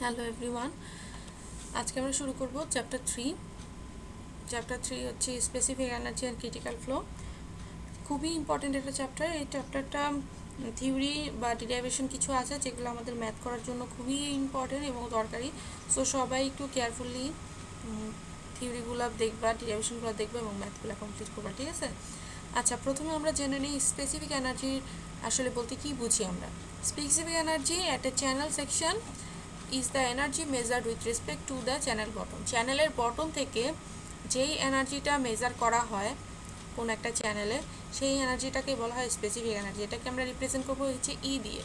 Hello everyone, আজকে আমরা শুরু করব চ্যাপ্টার 3। চ্যাপ্টার 3 হচ্ছে specific energy and critical flow. খুবই ইম্পর্টেন্ট একটা চ্যাপ্টার। এই চ্যাপ্টারটা থিওরি বা ডিরাইভেশন কিছু আছে যেগুলো আমাদের ম্যাথ করার জন্য খুবই ইম্পর্টেন্ট এবং দরকারি। সো সবাই একটু কেয়ারফুলি থিওরিগুলো দেখবা, ডিরাইভেশনগুলো দেখবা এবং ম্যাথগুলো কমপ্লিট করবা, ঠিক আছে? আচ্ছা, প্রথমে আমরা জেনে নিই স্পেসিফিক এনার্জির আসলে বলতে কি বুঝি আমরা। Specific energy at a channel section is the energy measured with respect to the channel bottom. চ্যানেলের বটম থেকে যেই এনার্জিটা মেজার করা হয় কোন একটা চ্যানেলে, সেই এনার্জিটাকে বলা হয় স্পেসিফিক এনার্জি। এটাকে আমরা রিপ্রেজেন্ট করবো হচ্ছে ই দিয়ে,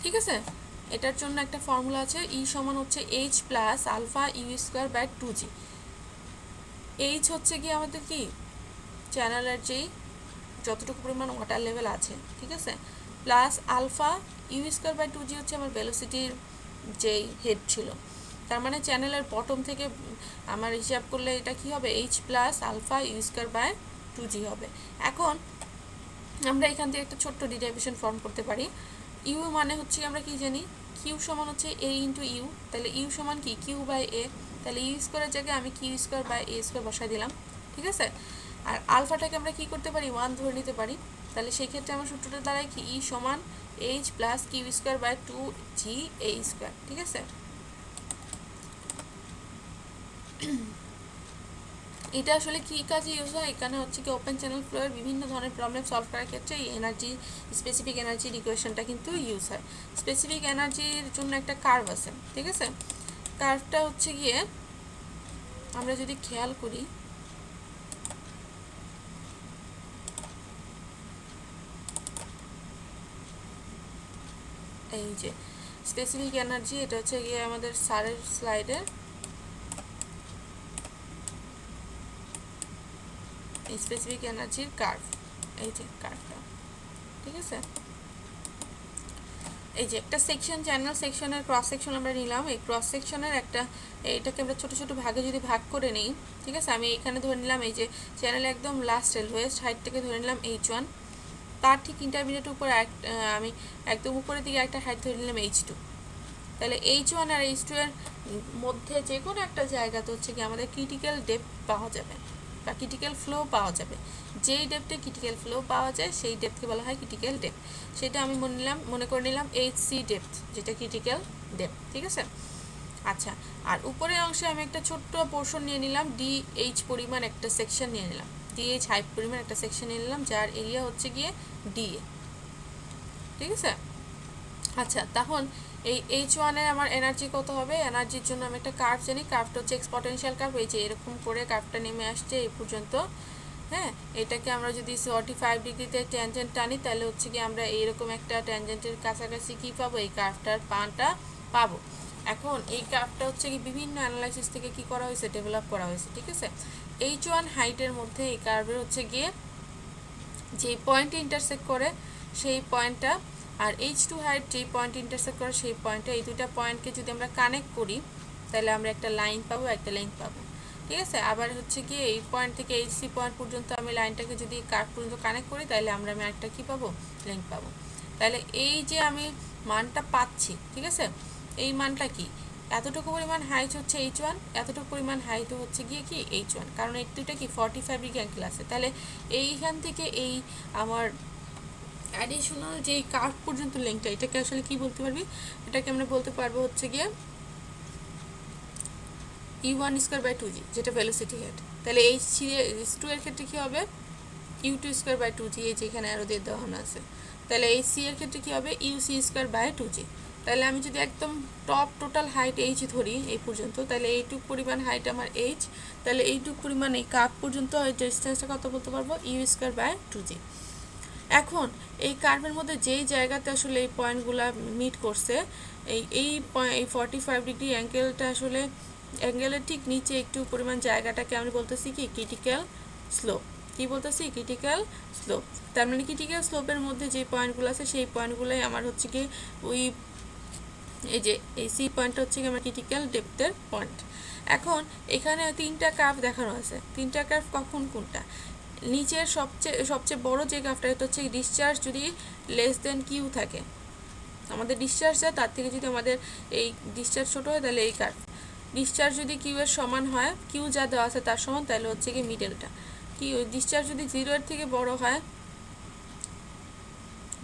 ঠিক আছে? এটার জন্য একটা ফর্মুলা আছে, ই সমান হচ্ছে H plus alpha U square by 2g। H হচ্ছে কি আমাদের কি চ্যানেলের যেই যতটুকু পরিমাণ ওয়াটার লেভেল আছে, ঠিক আছে, plus alpha U square by 2g হচ্ছে আমার ভেলোসিটির যেই হেড ছিল। তার মানে চ্যানেলের বটম থেকে আমার হিসাব করলে এটা কি হবে, H plus alpha U square by 2g হবে। এখন আমরা এখান থেকে একটা ছোট্ট ডিরাইভেশন ফর্ম করতে পারি। ইউ মানে হচ্ছে আমরা কি জানি, কিউ সমান হচ্ছে এ ইন্টু ইউ। তাহলে ইউ সমান কি কিউ বাই এ। তাহলে ইউ স্কোয়ারের জায়গায় আমি Q square by A square বসাই দিলাম, ঠিক আছে? আর আলফাটাকে আমরা কি করতে পারি, 1 ধরে নিতে পারি। তাহলে সেই ক্ষেত্রে আমার সূত্রটা দাঁড়ায় কি, ই সমান H plus Q square by 2g A square, ঠিক আছে? এটা আসলে কি কাজে ইউজ হয়, এখানে হচ্ছে কি ওপেন চ্যানেল ফ্লোয়ের বিভিন্ন ধরনের প্রবলেম সলভ করার ক্ষেত্রে এই এনার্জি স্পেসিফিক এনার্জির ইকুয়েশনটা কিন্তু ইউজ হয়। স্পেসিফিক এনার্জির জন্য একটা কার্ভ আছে, ঠিক আছে? কার্ভটা হচ্ছে গিয়ে আমরা যদি খেয়াল করি, এই যে স্পেসিফিক এনার্জি, এটা হচ্ছে গিয়ে আমাদের স্যারের স্লাইডের এই স্পেসিফিক এনার্জির কার্ভ, এই যে কার্ভটা, ঠিক আছে? এই যে একটা সেকশন, চ্যানেল সেকশনের ক্রস সেকশন আমরা নিলাম। এই ক্রস সেকশনের একটা এটাকে আমরা ছোট ছোট ভাগে যদি ভাগ করে নিই, ঠিক আছে? আমি এখানে ধরে নিলাম এই যে চ্যানেল একদম লাস্ট লোয়েস্ট হাইটটাকে ধরে নিলাম h1, তার ঠিক ইন্টারমিডিয়েট উপরে আমি একদম উপরের দিকে একটা হাইট ধরে নিলাম h2। তাহলে h1 আর h2 এর মধ্যে যে কোনো একটা জায়গাতে হচ্ছে কি আমাদের ক্রিটিক্যাল ডেপথ পাওয়া যাবে বা ক্রিটিক্যাল ফ্লো পাওয়া যাবে। যেই ডেপথে ক্রিটিক্যাল ফ্লো পাওয়া যায় সেই ডেপথকে বলা হয় ক্রিটিক্যাল ডেপথ। সেটা আমি মনে করে নিলাম HC ডেপথ, যেটা ক্রিটিক্যাল ডেপথ, ঠিক আছে? আচ্ছা, আর উপরের অংশে আমি একটা ছোট্ট পোর্শন নিয়ে নিলাম, DH পরিমাণ একটা সেকশন নিয়ে নিলাম, DH হাইট পরিমাণ একটা সেকশন নিয়ে নিলাম, যার এরিয়া হচ্ছে গিয়ে DA, ঠিক আছে? আচ্ছা, তখন এই h1 এর আমার এনার্জি কত হবে? এনার্জির জন্য আমি একটা কার্ভ জানি, কার্ভটা হচ্ছে এক্সপোনেনশিয়াল কার্ভ। এই যে এরকম করে কার্ভটা নেমে আসছে এই পর্যন্ত, হ্যাঁ? এটাকে আমরা যদি 45 ডিগ্রিতে ট্যানজেন্ট টানি তাহলে হচ্ছে কি আমরা এইরকম একটা ট্যানজেন্টের কাছাকাছি কি পাবো, এই কার্ভটার পানটা পাবো। এখন এই কার্ভটা হচ্ছে কি বিভিন্ন অ্যানালাইসিস থেকে কি করা হয়েছে, ডেভেলপ করা হয়েছে, ঠিক আছে? h1 হাইটের মধ্যে এই কার্ভের হচ্ছে গিয়ে যে পয়েন্টে ইন্টারসেক্ট করে সেই পয়েন্টটা, আর h2 হাইট যে পয়েন্ট ইন্টারসেক্ট করে সেই পয়েন্টটা, এই দুইটা পয়েন্টকে যদি আমরা কানেক্ট করি তাহলে আমরা একটা লাইন পাবো, একটা লেন্থ পাবো, ঠিক আছে? আবার হচ্ছে গিয়ে এই পয়েন্ট থেকে HC পয়েন্ট পর্যন্ত আমি লাইনটাকে যদি কার্ভ পর্যন্ত কানেক্ট করি তাহলে আমরা একটা কি পাবো, লেন্থ পাবো। তাহলে এই যে আমি মানটা পাচ্ছি, ঠিক আছে, এই মানটা কি, এতটুকু পরিমাণ হাইট হচ্ছে h1, এতটুকু পরিমাণ হাইট হচ্ছে গিয়ে কি h1, কারণ এই দুইটা কি 45 ডিগ্রি অ্যাঙ্গেল আছে। তাহলে এইখান থেকে এই আমার অ্যাডিশনাল যে কার্ভ পর্যন্ত লেন্থটা, এটাকে আসলে কি বলতে পারবি, এটাকে আমরা বলতে পারবো হচ্ছে গিয়ে u1 স্কোয়ার বাই 2g, যেটা ভেলোসিটি হেড। তাহলে h2 এর ক্ষেত্রে কি হবে, u2 স্কোয়ার বাই 2g, এই যেখানে আরও দিয়ে দেওয়া আছে। তাহলে hc এর ক্ষেত্রে কি হবে, uc স্কোয়ার বাই 2g। তাহলে আমি যদি একদম টপ টোটাল হাইট h ধরি এই পর্যন্ত, তাহলে এইটুকু পরিমাণ হাইট আমার h, তাহলে এইটুকু পরিমাণ এই কার্ভ পর্যন্ত ডিস্টেন্সটা কত বলতে পারবো, u স্কোয়ার বাই 2g। এখন এই কার্ভের মধ্যে যেই জায়গাতে আসলে এই পয়েন্টগুলো মিট করছে, এই 45 ডিগ্রি অ্যাঙ্গেলটা আসলে অ্যাঙ্গেলের ঠিক নিচে একটু পরিমাণ জায়গাটাকে আমি বলতেছি কি ক্রিটিক্যাল স্লোপ। কি বলতেছি, ক্রিটিক্যাল স্লোপ। তার মানে ক্রিটিক্যাল স্লোপের মধ্যে যে পয়েন্টগুলো আছে সেই পয়েন্টগুলোই আমার হচ্ছে কি ওই এই যে এই সি পয়েন্টটা হচ্ছে কি আমার ক্রিটিক্যাল ডেপথের পয়েন্ট। এখন এখানে তিনটা কার্ভ দেখানো আছে, তিনটা কার্ভ কখন কোনটা, নিচের সবচেয়ে বড় যে গ্রাফটা, এটা হচ্ছে ডিসচার্জ যদি লেস দেন কিউ থাকে, আমাদের ডিসচার্জ যা তার থেকে যদি আমাদের এই ডিসচার্জ ছোট হয় তাহলে এই কার্ভ। ডিসচার্জ যদি কিউ এর সমান হয়, কিউ যা দেওয়া আছে তার সমান, তাহলে হচ্ছে কি মিডলটা। কিউ ডিসচার্জ যদি 0 এর থেকে বড় হয়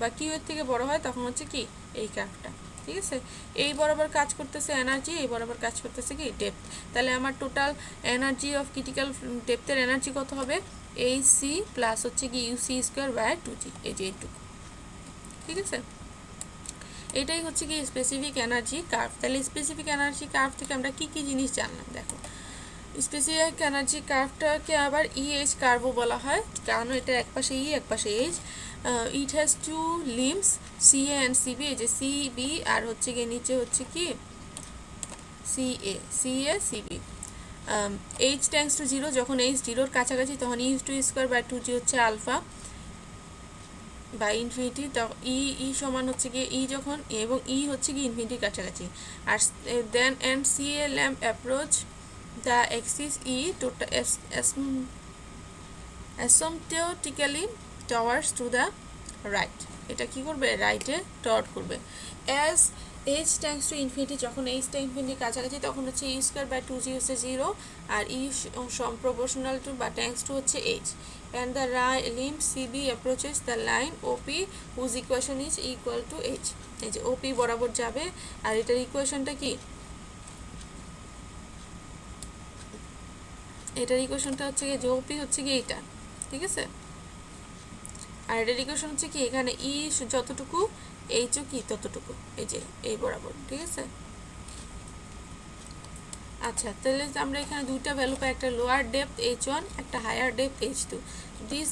বা কিউ এর থেকে বড় হয় তখন হচ্ছে কি এই কার্ভটা। ঠিক আছে, এই বরাবর কাজ করতেছে এনার্জি, এই বরাবর কাজ করতেছে কি ডেপথ। তাহলে আমার টোটাল এনার্জি অফ ক্রিটিক্যাল ডেপথের এনার্জি কত হবে? এইচ সি প্লাস হচ্ছে কি ইউসি স্কোয়ার বাই 2g, এই যে এইটুকু। ঠিক আছে, এটাই হচ্ছে কি স্পেসিফিক এনার্জি কার্ভ। তাহলে স্পেসিফিক এনার্জি কার্ভ থেকে আমরা কি কি জিনিস জানলাম দেখো। স্পেসিফিক এনার্জি কার্ভটাকে আবার ইএইচ কার্ভও বলা হয়, কারণ এটা একপাশে ই একপাশে H. It has two limbs CA and CB, এই যে সিবি আর হচ্ছে গিয়ে নিচে হচ্ছে কি CA CB. H tends to 0, যখন এইচ 0-র কাছাকাছি তখন ই টু স্কোয়ার বাই 2g হচ্ছে আলফা বাই ইনফিনিটি। ই সমান হচ্ছে গিয়ে ই যখন, এবং ই হচ্ছে কি ইনফিনিটির কাছাকাছি। আর then and CA lamp approach the axis E asymptotically towards to the right, এটা কি করবে রাইটে টর্ড করবে। as h tends to infinity, যখন h টা ইনফিনিটির কাছাকাছি তখন হচ্ছে e স্কয়ার বাই 2g হচ্ছে 0 আর e proportional to বা tends to হচ্ছে h, and the limb CB approaches the line OP whose equation is equal to h, এই যে OP বরাবর যাবে আর এটার ইকুয়েশনটা কি, এটার ইকুয়েশনটা হচ্ছে কি যে ওপি হচ্ছে কি এইটা। ঠিক আছে, আর এটার ইকুয়েশন হচ্ছে কি এখানে ই যতটুকু এইচও কি ততটুকু, এই যে এই বরাবর। ঠিক আছে, আচ্ছা তাহলে আমরা এখানে দুইটা ভ্যালু পাই, একটা লোয়ার ডেপথ h1, একটা higher depth h2। This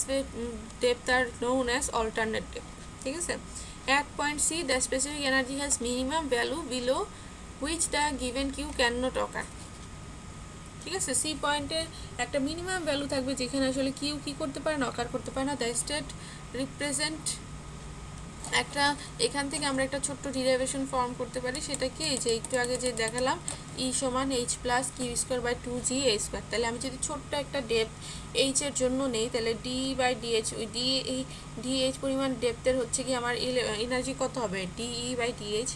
depth are known as alternate depth. ঠিক আছে, at point C the specific energy has minimum value below which the given Q cannot occur। ঠিক আছে, সি পয়েন্টের একটা minimum value থাকবে যেখানে আসলে কিউ কি করতে পারে না, অকার করতে পারে না। দ্য স্টেট রিপ্রেজেন্ট একটা, এখান থেকে আমরা একটা ছোট্ট ডিরাইভেশন ফর্ম করতে পারি, সেটা কি এই যে একটু আগে যে দেখালাম ই সমান H plus Q square by 2g a square. তাহলে আমি যদি ছোট্ট একটা ডেপথ এইচ এর জন্য নেই তাহলে ডি বাই ডিএইচ, ওই ডিএইচ পরিমাণ ডেপথের হচ্ছে কি আমার এনার্জি কত হবে ডিই বাই ডিএইচ।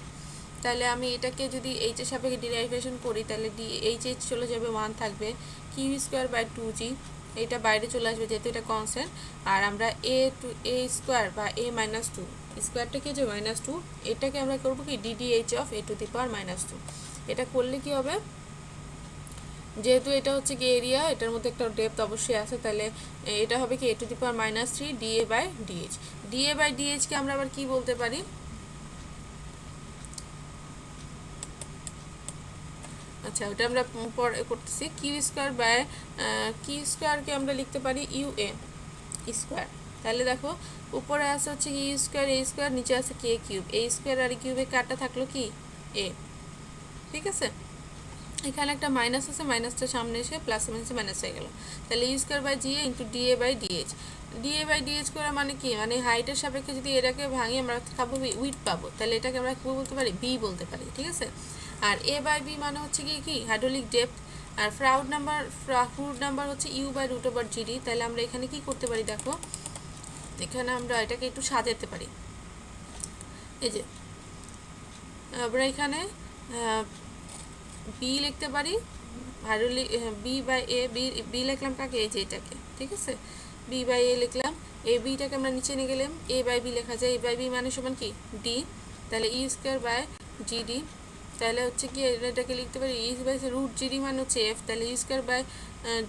তাহলে আমি এটাকে যদি এইচ এর সাপেক্ষে ডিরাইভেশন করি তাহলে ডি এইচ চলে যাবে 1 থাকবে, কিউ স্কোয়ার বাই 2g এটা বাইরে চলে আসবে যেহেতু এটা কনস্ট্যান্ট। আর আমরা এ টু এ স্কোয়ার বা এ মাইনাস 2 স্কোয়ারটা কি যে -2, এটাকে আমরা করবো কি DDH of a to the power -2। এটা করলে কি হবে, যেহেতু এটা হচ্ছে কি এরিয়া, এটার মধ্যে একটা ডেপথ অবশ্যই আছে, তাহলে এটা হবে কি a to the power -3 DA by DH. DA by ডিএইচকে আমরা আবার কি বলতে পারি, আচ্ছা ওটা আমরা পরে করতেছি। কিউ স্কোয়ার বাই কিউ স্কোয়ারকে আমরা লিখতে পারি ইউ এ স্কোয়ার। তাহলে দেখো উপরে আছে হচ্ছে ইউ স্কোয়ার এ স্কোয়ার, নিচে আছে কে কিউব, এ স্কোয়ার আর কিউবে কাটটা থাকলো কি এ। ঠিক আছে, এখানে একটা মাইনাস আছে, মাইনাসটা সামনে এসে প্লাস মাইনাসে মাইনাস হয়ে গেল। তাহলে U square by G A into DA by DH. DA by DH করা মানে কি, মানে হাইটের সাপেক্ষে যদি এটাকে ভাঙি আমরা খাবো উইথ পাবো, তাহলে এটাকে আমরা কি বলতে পারি বি বলতে পারি। ঠিক আছে, আর এ বাই বি মানে হচ্ছে কি হাইড্রোলিক ডেপথ, আর ফ্রাউড নাম্বার হচ্ছে U by root over GD. তাহলে আমরা এখানে কি করতে পারি দেখো, এখানে আমরা এটাকে একটু সাজাতে পারি। এই যে আমরা এখানে বি লিখতে পারি, hydraulic B by A, B লিখলাম কাকে এই যে এটাকে। ঠিক আছে, বি বাই এ লিখলাম, এ বিটাকে আমরা নিচে নিয়ে গেলাম, এ বাই বি লেখা যায়, এ বাই বি মানে সমান কি ডি, তাহলে ই স্কোয়ার বাই জিডি। তাহলে হচ্ছে কি এটাকে লিখতে পারি ই বাই রুট জিডি মানে হচ্ছে এফ, তাহলে ই স্কোয়ার বাই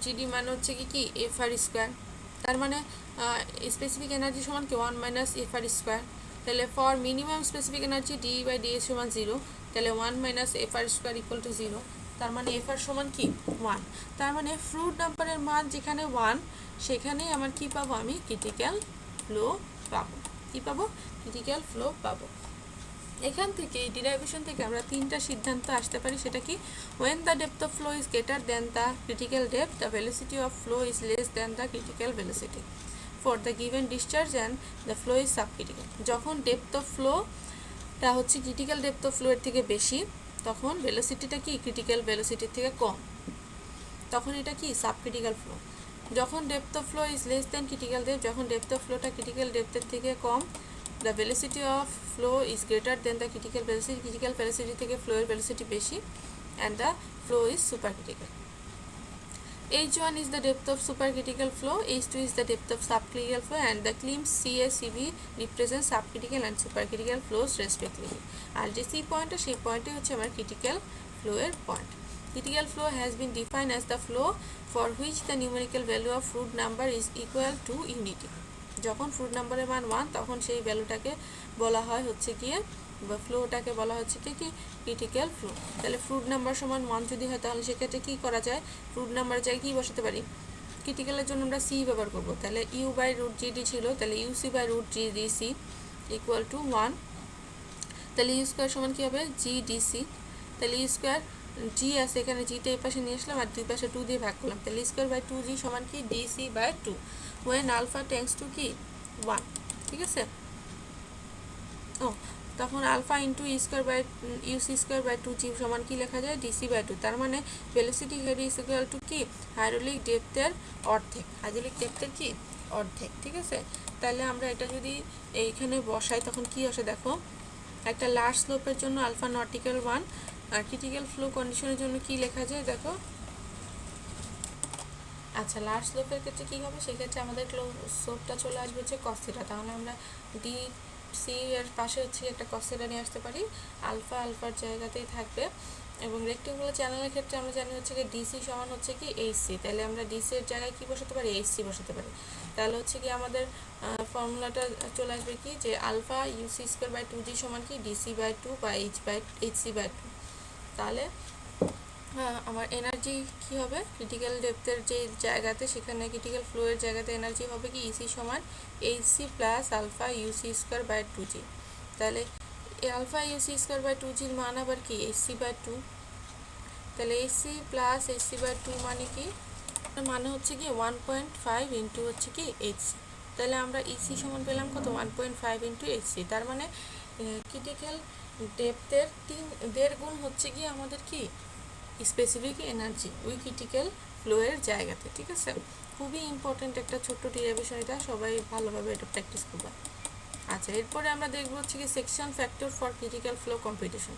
জিডি মানে হচ্ছে কি এফ আর স্কোয়ার। তার মানে স্পেসিফিক এনার্জি সমান কি 1 মাইনাস এফ আর স্কোয়ার। তাহলে for minimum specific energy D by D S সমান 0, তাহলে 1 minus F R square equal to 0। তার মানে এফ আর সমান কি 1। তার মানে ফ্লুইড নাম্বারের মান যেখানে 1 সেখানেই আমার কি পাবো, আমি ক্রিটিক্যাল ফ্লো পাবো। কি পাবো, ক্রিটিক্যাল ফ্লো পাবো। এখান থেকে এই ডিরাইভেশন থেকে আমরা তিনটা সিদ্ধান্ত আসতে পারি, সেটা কি when the depth of flow is greater than the critical depth, the velocity of flow is less than the critical velocity for the given discharge and the flow is subcritical। যখন depth of ফ্লোটা হচ্ছে critical depth of flow এর থেকে বেশি তখন ভেলোসিটিটা কি critical ভেলোসিটির থেকে কম, তখন এটা কি সাবক্রিটিক্যাল ফ্লো। যখন depth of flow is less than critical depth, যখন ডেপথ অফ ফ্লোটা ক্রিটিক্যাল ডেপথের থেকে কম the velocity of flow is greater than the critical velocity, critical velocity থেকে ফ্লোয়ের ভেলোসিটি বেশি, and the flow is supercritical. H1 is the depth of supercritical flow, H2 is the depth of subcritical flow, and the claims CA, CV represent subcritical and supercritical flows respectively. আর যে C পয়েন্টটা সেই পয়েন্টে হচ্ছে আমার critical flow এর point. Critical flow has been defined as the flow for which the numerical value of Froude number is equal to unity. যখন Froude নাম্বারের মান 1 তখন সেই ভ্যালুটাকে বলা হয় হচ্ছে গিয়ে বা ফ্লোটাকে বলা হচ্ছে কি ক্রিটিক্যাল ফ্লো। তাহলে Froude নাম্বার সমান 1 যদি হয় তাহলে সেক্ষেত্রে কি করা যায়, Froude নাম্বারের জায়গায় কি বসাতে পারি, ক্রিটিক্যালের জন্য আমরা সি ব্যবহার করব। তাহলে ইউ বাই রুট জিডি ছিল, তাহলে UC by root GDC equal to 1। তাহলে ইউ স্কোয়ার সমান কী হবে, জি ডিসি। তাহলে ইউ স্কোয়ার জি আছে এখানে, জিটা এই পাশে নিয়ে আসলাম আর দুই পাশে 2 দিয়ে ভাগ করলাম, তাহলে স্কোয়ার বাই 2g সমান কি DC by 2 when alpha tends to কি 1। ঠিক আছে, ও তখন alpha into E square by UC square by 2g সমান কি লেখা যায়, ডিসি বাই 2। তার মানে velocity head is equal to কি হাইড্রোলিক ডেপথের অর্ধেক, হাইড্রোলিক ডেপথের কি অর্ধেক। ঠিক আছে, তাহলে আমরা এটা যদি এইখানে বসাই তখন কি আসে দেখো, একটা লার্জ স্লোপের জন্য আলফা নট ইকুয়াল 1, আর ক্রিটিক্যাল ফ্লো কন্ডিশনের জন্য কি লেখা যায় দেখো। আচ্ছা, লার্জ স্লোপের ক্ষেত্রে কী হবে, সেক্ষেত্রে আমাদের স্লোপটা চলে আসবে হচ্ছে কস থিটা। তাহলে আমরা ডি সি এর পাশে হচ্ছে একটা কস থিটা নিয়ে আসতে পারি, আলফা আলফার জায়গাতেই থাকবে। এবং রেক্টেঙ্গুলার চ্যানেলের ক্ষেত্রে আমরা জানি হচ্ছে কি ডিসি সমান হচ্ছে কি এইচসি, তাহলে আমরা ডিসি এর জায়গায় কি বসাতে পারি, এইচসি বসাতে পারি। তাহলে হচ্ছে কি আমাদের ফর্মুলাটা চলে আসবে কি যে alpha UC square by 2g সমান কি ডিসি বাই 2 বা এইচসি বাই 2। তাহলে আমার এনার্জি কি হবে, ক্রিটিক্যাল ডেপথের যে জায়গাতে সেখানে ক্রিটিক্যাল ফ্লো এর জায়গাতে এনার্জি হবে কি ইসি সমান HC plus alpha UC square by 2g। তাহলে আলফা ইউসি স্কোয়ার বাই 2gর মান আবার কি এইচসি বাই 2। তাহলে এইচসি প্লাস এইচসি বাই 2 মানে কি, মানে হচ্ছে কি 1.5 ইন্টু হচ্ছে কি এইচসি। তাহলে আমরা ইসি সমান পেলাম কত, 1.5 ইন্টু এইচসি। তার মানে ক্রিটিক্যাল ডেপথের 1.5 গুণ হচ্ছে কি আমাদের কি স্পেসিফিক এনার্জি ওই ক্রিটিক্যাল ফ্লো এর জায়গাতে। ঠিক আছে, খুবই ইম্পর্টেন্ট একটা ছোট্ট ডেরিভেশন, এটা সবাই ভালোভাবে এটা প্র্যাকটিস করবে। আচ্ছা, এরপরে আমরা দেখব হচ্ছে কি section factor for critical flow competition.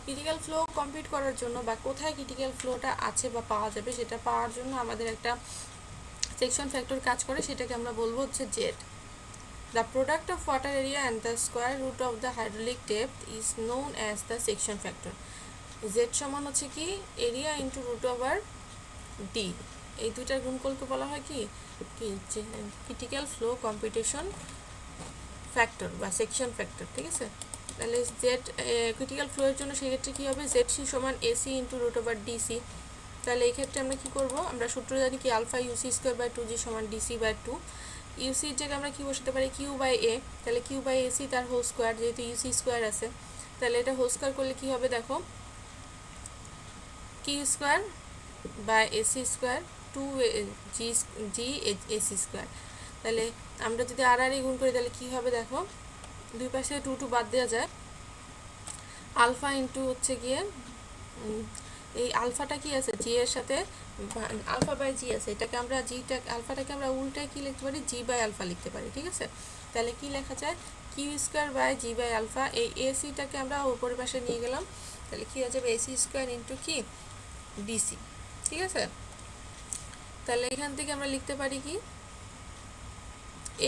Critical flow compete করার জন্য বা কোথায় ক্রিটিক্যাল ফ্লোটা আছে বা পাওয়া যাবে সেটা পাওয়ার জন্য আমাদের একটা সেকশন ফ্যাক্টর কাজ করে, সেটাকে আমরা বলবো হচ্ছে Z. The product of water area and the square root of the hydraulic depth is known as the section factor. Z সমান হচ্ছে কি area into root over D, এই দুইটার গুণফলকে বলা হয় কি ক্রিটিক্যাল ফ্লো কম্পিটিশন ফ্যাক্টর বা সেকশন ফ্যাক্টর। ঠিক আছে, তাহলে জেড ক্রিটিক্যাল ফ্লো এর জন্য সেক্ষেত্রে কী হবে, জেড সি সমান AC into root over DC. তাহলে এই ক্ষেত্রে আমরা কী করবো, আমরা সূত্র জানি কি alpha UC square by 2g সমান ডিসি বাই 2। ইউসির জায়গায় আমরা কী বসাতে পারি, কিউ বাই এ। তাহলে কিউ বাই এসি তার হোল স্কোয়ার, যেহেতু ইউসি স্কোয়ার আছে তাহলে এটা হোল স্কোয়ার করলে কী হবে দেখো, Q square by AC square 2g AC square. তাহলে আমরা যদি আর আর গুণ করি তাহলে কী হবে দেখো, দুই পাশে 2 বাদ দেওয়া যায়, আলফা ইন্টু হচ্ছে গিয়ে এই আলফাটা কি আছে জি এর সাথে, আলফা বাই জি আছে, এটাকে আমরা জিটা আলফাটাকে আমরা উল্টায় কি লিখতে পারি, জি বাই আলফা লিখতে পারি। ঠিক আছে, তাহলে কি লেখা যায়, Q square by G by alpha. এই এসিটাকে আমরা উপরের পাশে নিয়ে গেলাম, তাহলে কি হয়ে যাবে এসি স্কোয়ার ইন্টু কি ডিসি। ঠিক আছে, তাহলে এখান থেকে আমরা লিখতে পারি কি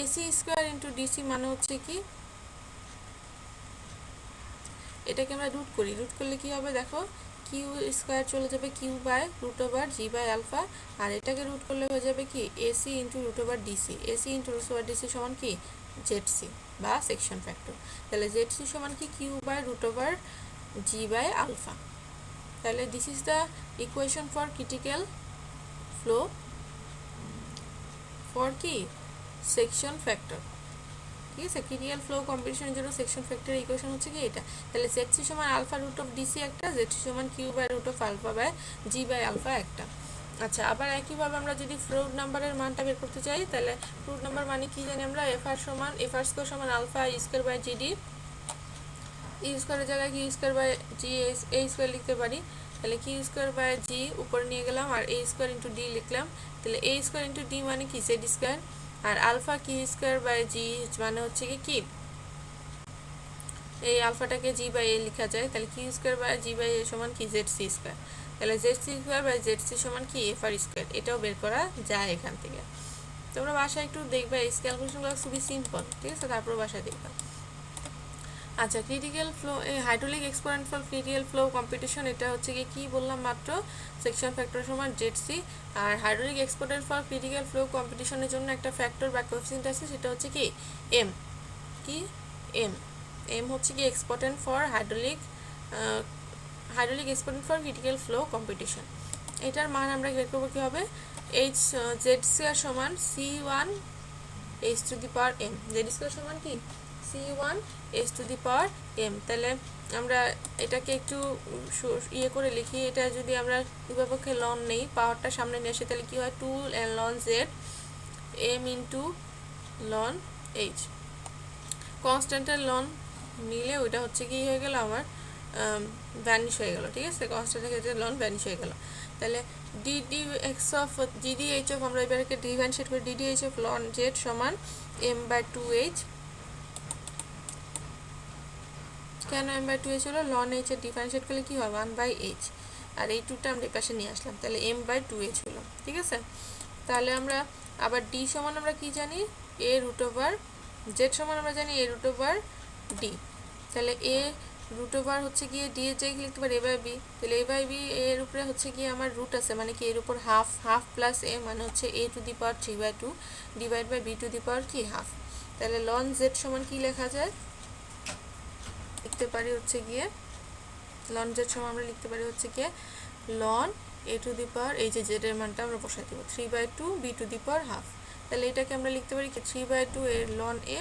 এসি স্কোয়ার ইন্টু ডিসি মানে হচ্ছে কি, এটাকে আমরা রুট করি, রুট করলে কি হবে দেখো, কিউ স্কোয়ার চলে যাবে Q by root over G by alpha, আর এটাকে রুট করলে হয়ে যাবে কি AC into root over DC. AC into root over DC সমান কি জেডসি বা সেকশন ফ্যাক্টর। তাহলে জেডসি সমান কি Q by root over G by alpha. তাহলে this is the equation for critical flow for কি সেকশন ফ্যাক্টর। ঠিক আছে, ক্রিটিক্যাল ফ্লো কম্পিটিশনের জন্য সেকশন ফ্যাক্টরের ইকুয়েশন হচ্ছে কি এটা। তাহলে জেডসি সমান আলফা রুট অফ ডিসি একটা, জেডসি সমান Q by root of alpha by G by alpha একটা। আচ্ছা, আবার একইভাবে আমরা যদি ফ্রুট নাম্বারের মানটা বের করতে চাই তাহলে ফ্রুট নাম্বার মানে কি জানি আমরা, এফ আর স্কোয়ার সমান alpha E square by GD, E স্কোয়ারের জায়গায় Q square by G A square লিখতে পারি। তাহলে কিউ স্কোয়ার বাই জি উপরে নিয়ে গেলাম আর এ স্কোয়ার ইন্টু ডি লিখলাম। তাহলে এ স্কোয়ার ইন্টু ডি মানে কি জেড স্কোয়ার, আর alpha Q square by G মানে হচ্ছে কি এই আলফাটাকে জি বাই এ লেখা যায়, তাহলে Q square by G by A সমান কি জেড সি স্কোয়ার, তাহলে Z C square by Z C সমান কি এফ আর স্কোয়ার, এটাও বের করা যায় এখান থেকে। তোমরা বাসায় একটু দেখবে, এই ক্যালকুলেশনগুলো খুবই সিম্পল, ঠিক আছে, তারপর বাসায় দেখবা। আচ্ছা, ক্রিটিক্যাল ফ্লো, এই hydraulic exponent for critical flow competition, এটা হচ্ছে কি বললাম মাত্র, সেকশন ফ্যাক্টর সমান জেড সি। আর hydraulic exponent for critical flow কম্পিটিশনের জন্য একটা ফ্যাক্টর বা কোএফিসিয়েন্ট আছে, সেটা হচ্ছে কি এম, কি এম, এম হচ্ছে কি exponent for hydraulic exponent for critical flow competition. এটার মান আমরা বের করবো কি হবে, এইচ জেড স্কোয়ার সমান C one H to the power M, Z square সমান কি C1 h to the power m। তাহলে আমরা এটাকে একটু ইয়ে করে লিখি, এটা যদি আমরা উভয়পক্ষে লন নেই, পাওয়ারটা সামনে নিয়ে আসে, তাহলে কি হয় 2 ln z m ইন্টু লন h। কনস্ট্যান্টের লন নিলে ওইটা হচ্ছে কি হয়ে গেল আমার ভ্যানিশ হয়ে গেল, ঠিক আছে, কনস্ট্যান্টের ক্ষেত্রে লন ভ্যানিশ হয়ে গেল। তাহলে ddx অফ ddh অফ, আমরা এবারকে ডিফারেন্সিয়েট করি, ddh অফ লন z সমান m বাই 2h। কেন m বাই 2h হলো, লন h এর ডিফারেন্সিয়েট করলে কি হয় 1 বাই h, আর এই 2টা আমরা এই পাশে নিয়ে আসলাম, তাহলে m বাই 2h হলো, ঠিক আছে। তাহলে আমরা আবার d সমান আমরা কি জানি, a রুট ওভার, z সমান আমরা জানি a রুট ওভার d, তাহলে a রুট ওভার হচ্ছে গিয়ে d এর জায়গায় লিখতে পারি a বাই b, তাহলে a বাই b এর উপরে হচ্ছে গিয়ে আমার রুট আছে, মানে কি এর উপর হাফ, হাফ প্লাস a মানে হচ্ছে a to the power 3/2 divide by b to the power কি হাফ। তাহলে লন z সমান কি লেখা যায়, লিখতে পারি হচ্ছে গিয়ে লন জেড সমান আমরা লিখতে পারি হচ্ছে গিয়ে লন এ টু দি পাওয়ার, এই যে জেড এর মানটা আমরা বসাই দেবো 3/2 B to the power half. তাহলে এটাকে আমরা লিখতে পারি কি 3/2 এর লন এ,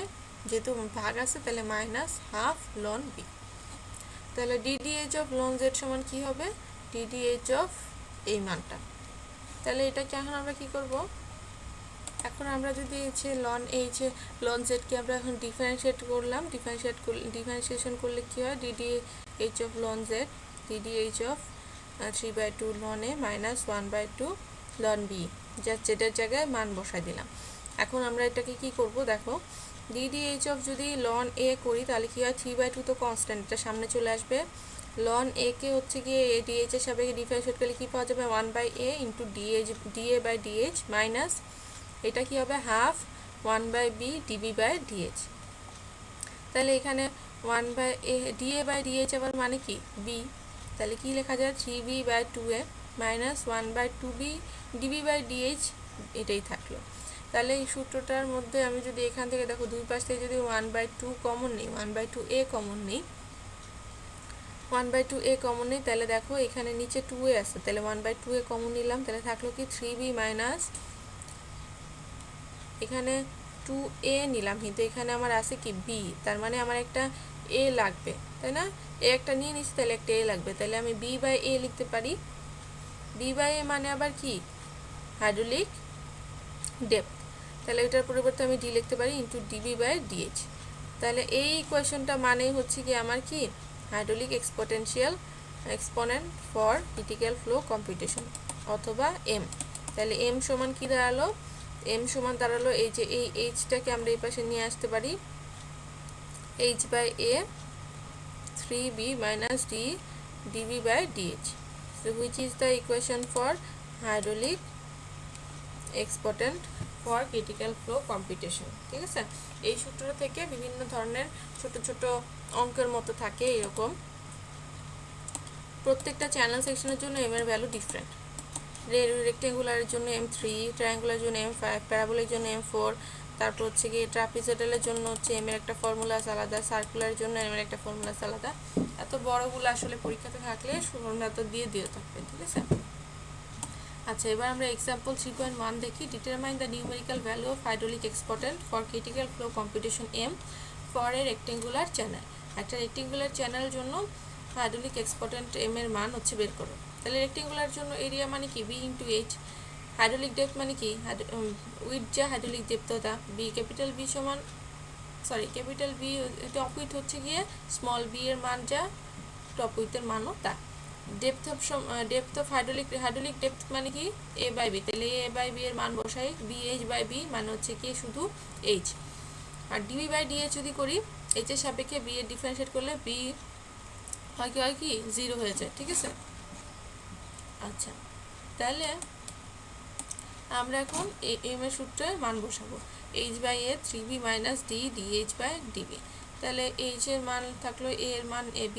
যেহেতু ভাগ আছে তাহলে মাইনাস হাফ লন বি। তাহলে ডিডিএইচ অফ লন জেড সমান কি হবে, ডিডিএইচ অফ এই মানটা। তাহলে এটাকে এখন আমরা কি করব, এখন আমরা যদি হচ্ছে লন এইচ লন জেডকে আমরা এখন ডিফারেন্সিয়েট করলাম, ডিফারেন্সিয়েশন করলে কি হয়, D D H of ln Z D D H of 3/2 ln A minus 1/2 ln B, যা জেডের জায়গায় মান বসাই দিলাম। এখন আমরা এটাকে কি করব, দেখো ডিডিএইচ অফ যদি লন এ করি তাহলে কি হয় 3/2 তো কনস্ট্যান্ট, এটা সামনে চলে আসবে, লন এ কে হচ্ছে গিয়ে ডিএইচ এর সাপেক্ষে ডিফারেন্সিয়েট করলে কি পাওয়া যাবে 1/a into DA by DH minus এটা কি হবে half 1/b DB by DH. তাহলে এখানে 1/a ডিএ বাই ডিএইচ আবার মানে কি বি, তাহলে কি লেখা যায় 3b by 2a minus 1/2b DB by DH, এটাই থাকলো। তাহলে এই সূত্রটার মধ্যে আমি যদি এখান থেকে দেখো দুই পাশ থেকে যদি 1/2 কমন নেই, 1/2a কমন নেই, 1/2a কমন নেই, তাহলে দেখো এখানে নিচে 2a আছে, তাহলে 1/2a কমন নিলাম, তাহলে থাকলো কি 3b মাইনাস, এখানে 2a নিলাম, কিন্তু এখানে আমার আছে কি b, তার মানে আমার একটা a লাগবে, তাই না, a একটা নিয়ে নিচ্ছি, তাহলে একটা a লাগবে, তাহলে আমি b বাই a লিখতে পারি, b বাই a মানে আবার কি হাইড্রোলিক ডেপথ, তাহলে এটার পরিবর্তে আমি d লিখতে পারি ইন্টু ডিবি বাই ডিএইচ। তাহলে এই ইকুয়েশনটা মানেই হচ্ছে কি আমার কি hydraulic exponent for critical flow competition অথবা m। তাহলে m সমান কি দাঁড়ালো, m সমান দাঁড়ালো এই যে এই এইচটাকে আমরা এই পাশে নিয়ে আসতে পারি h by a 3b minus d dv by dh, so which is the equation for hydraulic exponent for critical flow computation। ঠিক আছে, এই সূত্র থেকে বিভিন্ন ধরনের ছোট ছোট অঙ্কের মতো থাকে এরকম, প্রত্যেকটা চ্যানেল সেকশনের জন্য m এর ভ্যালু ডিফারেন্ট, রেক্টেঙ্গুলারের জন্য m3, ট্রায়াঙ্গুলারের জন্য m5, প্যারাবোলার জন্য m4, তারপর হচ্ছে কি ট্রাপিজয়েডালের জন্য হচ্ছে m এর একটা ফর্মুলা আছে আলাদা, সার্কুলারের জন্য m এর একটা ফর্মুলা আছে আলাদা। এত বড়গুলো আসলে পরীক্ষাতে থাকলে ফর্মুলা তো দিয়ে থাকবে, ঠিক আছে। আচ্ছা, এবার আমরা এক্সাম্পল 3.1 দেখি, determine the numerical value of hydraulic exponent for critical flow competition m for a rectangular channel. একটা রেক্টেঙ্গুলার চ্যানেলের জন্য হাইড্রোলিক এক্সপোনেন্ট m এর মান হচ্ছে বের করো। তাহলে রেক্টেঙ্গুলার জন্য এরিয়া মানে কি b into h, hydraulic depth মানে কি উইথ যা হাইড্রোলিক ডেপথটা b, ক্যাপিটাল B সমান ক্যাপিটাল B টপ উইথ হচ্ছে গিয়ে স্মল b এর মান যা টপ উইথের মানও তা। ডেপথ অফ হাইড্রোলিক ডেপথ মানে কি a বাই b, তাহলে a বাই b এর মান বসাই, bh বাই b মানে হচ্ছে কি শুধু h, আর dv বাই dh যদি করি এইচ এর সাপেক্ষে বি এর ডিফারেন্সিয়েট করলে বি হয় কি 0 হয়ে যায়, ঠিক আছে। আচ্ছা, তাহলে আমরা এখন এম এর সূত্রে মান বসাবো, h/a 3b - d dh/db। তাহলে h এর মান থাকলো a এর মান abh,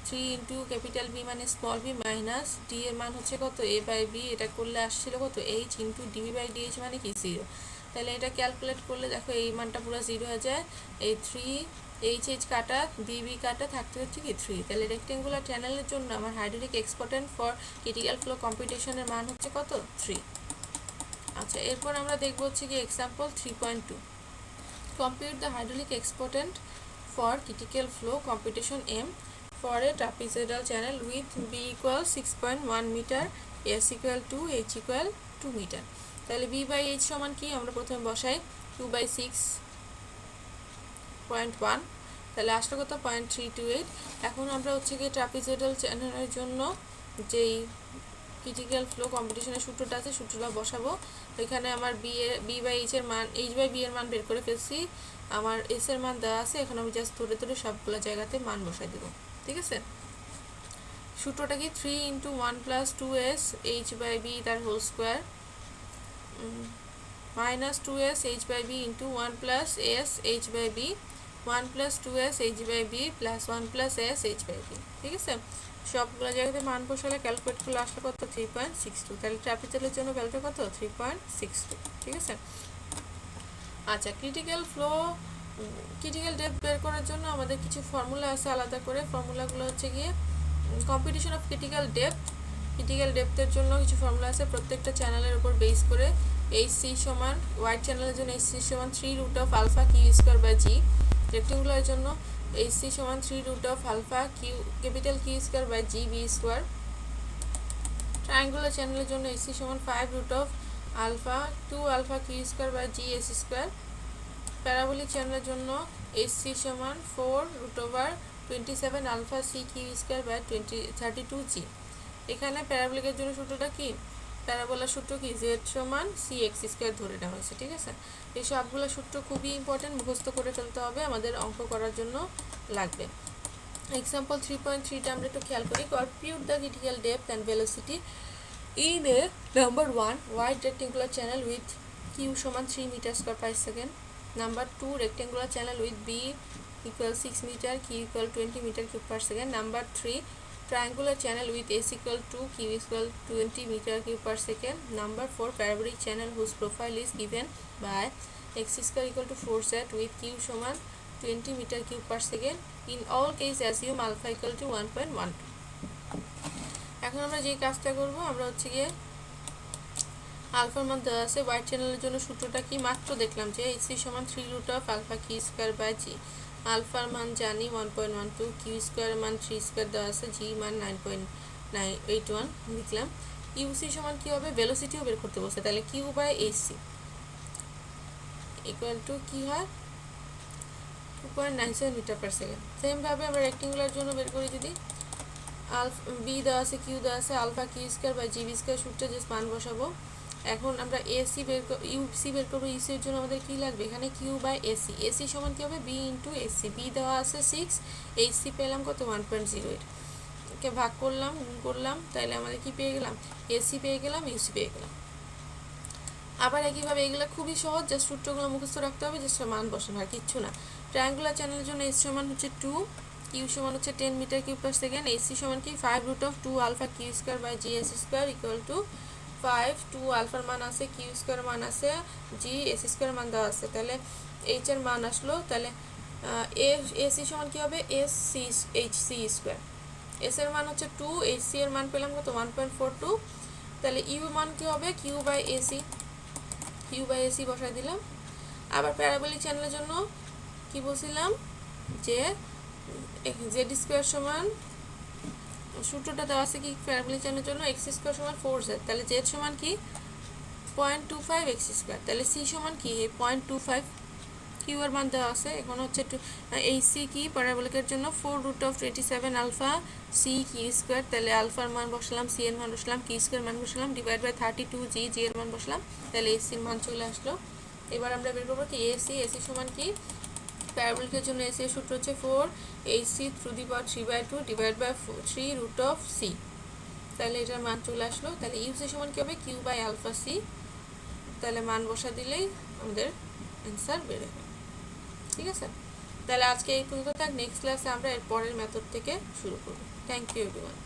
3 ইন্টু ক্যাপিটাল B মানে স্মল b মাইনাস d এর মান হচ্ছে কত a/b, এটা করলে আসছিল কত h ইন্টু db/dh মানে কি 0। তাহলে এটা ক্যালকুলেট করলে দেখো এই মানটা পুরো 0 হয়ে যায়। এই 3 h কাটা bb কাটা থাকতে হচ্ছে কি 3। তাহলে রেক্টেঙ্গুলার চ্যানেলের জন্য আমার হাইড্রোলিক এক্সপোর্টেন্ট ফর ক্রিটিক্যাল ফ্লো কম্পিটিশনের মান হচ্ছে কত 3। আচ্ছা, এরপর আমরা দেখব হচ্ছে কি example 3.2, compute the hydraulic exportant for critical flow computation M for a trapezoidal channel with B equals 6.1 meter, S equal to H equal 2 meter। তাহলে B/H সমান কি আমরা প্রথমে বসাই 2/6.1, তাহলে আসলে কত 0.328। এখন আমরা হচ্ছে কি ট্রাপিজয়েডাল চ্যানেলের জন্য যেই ক্রিটিক্যাল ফ্লো কম্পিটিশনের সূত্রটা আছে সূত্রটা বসাবো। এখানে আমার B/H এর মান H/B এর মান বের করে ফেলছি, আমার S এর মান দেওয়া আছে, এখন আমি জাস্ট ধরে ধরে সবগুলো জায়গাতে মান বসাই দেব, ঠিক আছে। সূত্রটা কি 3 × 1 + 2s h/b তার whole square minus 2s h/b × 1 + s h/b 1 + 2s h/b plus 1 + s h/b, ঠিক আছে। সবগুলো জায়গাতে মান বসালে ক্যালকুলেট করলে আসলে কত 3.62। তাহলে ট্রাপিজয়েডের জন্য ভ্যালুটা কত 3.62, ঠিক আছে। আচ্ছা, ক্রিটিক্যাল ডেপথ বের করার জন্য আমাদের কিছু ফর্মুলা আছে আলাদা করে। ফর্মুলাগুলো হচ্ছে গিয়ে কম্পিটিশন অফ ক্রিটিক্যাল ডেপথের জন্য কিছু ফর্মুলা আছে প্রত্যেকটা চ্যানেলের উপর বেস করে। HC সমান হোয়াইট চ্যানেলের জন্য HC সমান 3√α Q²/g, রেক্টেঙ্গুলারের জন্য HC সমান 3√α Q²/g B², ট্রায়াঙ্গুলার চ্যানেলের জন্য HC সমান 5√α 2α Q²/g S², প্যারাবোলিক চ্যানেলের জন্য HC সমান 4√27α C Q²/32g। এখানে প্যারাবোলিকের জন্য সূত্রটা কি, প্যারাবোলার সূত্র কি z সমান cx² ধরে নেওয়া হয়েছে, ঠিক আছে। এই সবগুলো সূত্র খুবই ইম্পর্টেন্ট, মুখস্থ করে ফেলতে হবে, আমাদের অঙ্ক করার জন্য লাগবে। এক্সাম্পল 3.3টা আমরা একটু খেয়াল করি। compute the critical depth and velocity in a number 1 wide rectangular channel with q সমান 3 m²/s, number 2 rectangular channel with b equals 6 meter, q equal 20 m³/s, number 3 triangular channel with s equal to q equal 20 m³/s, number 4 parabolic channel whose profile is given by x² equal to 4z with q সমান 20 m³/s। in all case assume alpha equal to 1.12। এখন আমরা যে কাজটা করব, আমরা হচ্ছে গিয়ে আলফার মান দেওয়া আছে হোয়াইট চ্যানেলের জন্য সূত্রটা কি মাত্র দেখলাম যে HC সমান 3√α Q²/g, আলফার মান জানি 1.12, Q² এর মান 3² দেওয়া আছে, G মান 9.981 লিখলাম। UC সমান কি হবে, ভেলোসিটিও বের করতে বলছে, তাহলে Q/AC ইকুয়াল টু কি হয় 2.97 m/s। সেম ভাবে আমরা রেক্টেঙ্গুলার জন্য বের করি, যদি B দেওয়া আছে Q দেওয়া আছে আলফা Q²/g B² সূত্রে যে মান বসাবো। এখন আমরা UC বের করবো, UC এর জন্য আমাদের কি লাগবে, এখানে Q/AC, AC সমান কি হবে B × AC, B দেওয়া আছে 6, HC পেলাম কত 1.08, কে ভাগ করলাম গুণ করলাম, তাহলে আমাদের কি পেয়ে গেলাম AC পেয়ে গেলাম, UC পেয়ে গেলাম। আবার একইভাবে এগুলো খুবই সহজ, জাস্ট সূত্রগুলো মুখস্থ রাখতে হবে, জাস্ট মান বসানো আর কিচ্ছু না। ট্রায়াঙ্গুলার চ্যানেলের জন্য S সমান হচ্ছে 2, Q সমান হচ্ছে 10 m³/s, AC সমান কি 5√2α Q²/g S² ইকুয়াল টু 5, 2 আলফার মান আছে, Q² মান আছে, G S² মান দেওয়া আছে, তাহলে H এর মান আসলো, তাহলে AC সমান কি হবে HC², S এর মান হচ্ছে 2, HC এর মান পেলাম কত 1.42, তাহলে U মান কি হবে Q/AC বসাই দিলাম। আবার প্যারাবোলিক চ্যানেলের জন্য কি বলছিলাম যে z² সমান সূত্রটা দেওয়া আছে কি প্যারাবোলিক চ্যানেলের জন্য x² সমান 4z, তাহলে z সমান কি 0.25 x², তাহলে c সমান কি 0.25, q এর মান দেওয়া আছে, এখন হচ্ছে HC কি প্যারাবোলিকের জন্য 4√27α C Q², তাহলে আলফার মান বসালাম, c এর মান বসালাম, Q² মান বসালাম, ডিভাইড বাই 32 G এর মান বসালাম, তাহলে AC এর মান চলে আসলো। এবার আমরা বের করবো কি AC সমান কি প্যারাবোলিকের জন্য এসি এর সূত্র হচ্ছে 4hc^3/2 ডিভাইড বাই 3√c। তাহলে এটার মান চলে আসলো। তাহলে ইউসি সমান কি হবে? Q by alpha C. তাহলে মান বসা দিলেই আমাদের অ্যান্সার বেরোবে। ঠিক আছে, তাহলে আজকে এই পর্যন্ত থাক। নেক্সট ক্লাসে আমরা এর পরের মেথড থেকে শুরু করব। Thank you everyone.